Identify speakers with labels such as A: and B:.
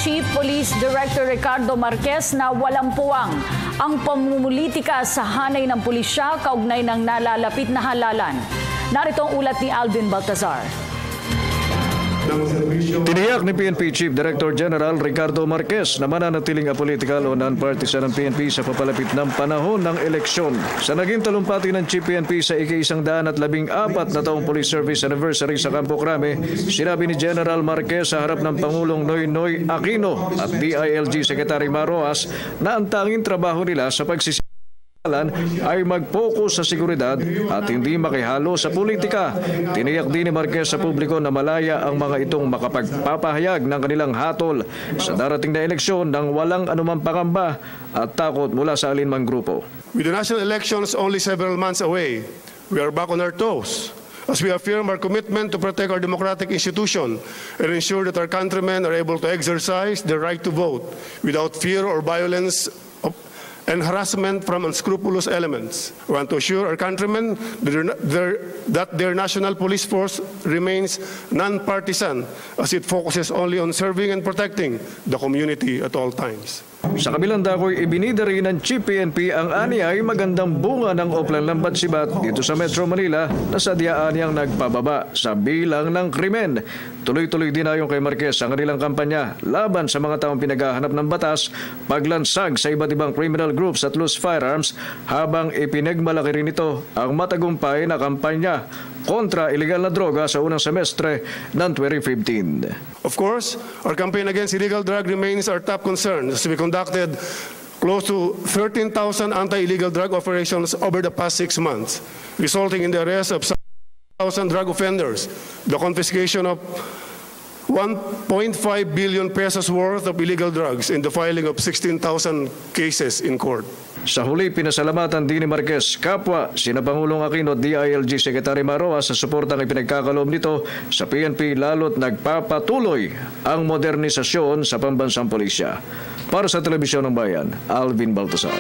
A: Chief Police Director Ricardo Marquez na walang puwang ang pamumulitika sa hanay ng pulisya kaugnay ng nalalapit na halalan. Narito ang ulat ni Alvin Baltazar.
B: Tiniyak ni PNP Chief Director General Ricardo Marquez na mananatiling apolitical o non-partisan ang PNP sa papalapit ng panahon ng eleksyon. Sa naging talumpati ng Chief PNP sa ika-114 na taong Police Service Anniversary sa Campo Crame, sinabi ni General Marquez sa harap ng Pangulong Noynoy Aquino at DILG Secretary Maroas na ang tanging trabaho nila sa pagsisiyasat ay mag-focus sa seguridad at hindi makihalo sa politika. Tiniyak din ni Marquez sa publiko na malaya ang mga itong makapagpapahayag ng kanilang hatol sa darating na eleksyon ng walang anumang pangamba at takot mula sa alinmang grupo.
C: With the national elections only several months away, we are back on our toes as we affirm our commitment to protect our democratic institution and ensure that our countrymen are able to exercise their right to vote without fear or violence and harassment from unscrupulous elements. We want to assure our countrymen that their national police force remains non-partisan as it focuses only on serving and protecting the community at all times.
B: Sa kabilang dakoy, ibinida rin ng Chief PNP ang anyay magandang bunga ng Oplan Lambat-Sibat dito sa Metro Manila na sadyaan niyang nagpababa sa bilang ng krimen. Tuloy-tuloy din ayon kay Marquez ang kanilang kampanya laban sa mga taong pinaghahanap ng batas, paglansag sa iba't ibang criminal groups at loose firearms habang ipinagmalaki rin ito ang matagumpay na kampanya kontra illegal na droga sa unang semestre ng 2015.
C: Of course, our campaign against illegal drug remains our top concern as we conducted close to 13,000 anti-illegal drug operations over the past 6 months, resulting in the arrest of 1,000 drug offenders, the confiscation of 1.5 billion pesos worth of illegal drugs and the filing of 16,000 cases in court.
B: Sa huli, pinasalamatan din ni Marquez kapwa sina Pangulong Aquino at DILG Secretary Maroas sa suportang ipinagkakaloob nito sa PNP lalo't nagpapatuloy ang modernisasyon sa pambansang pulisya. Para sa Telebisyon ng Bayan, Alvin Baltazar.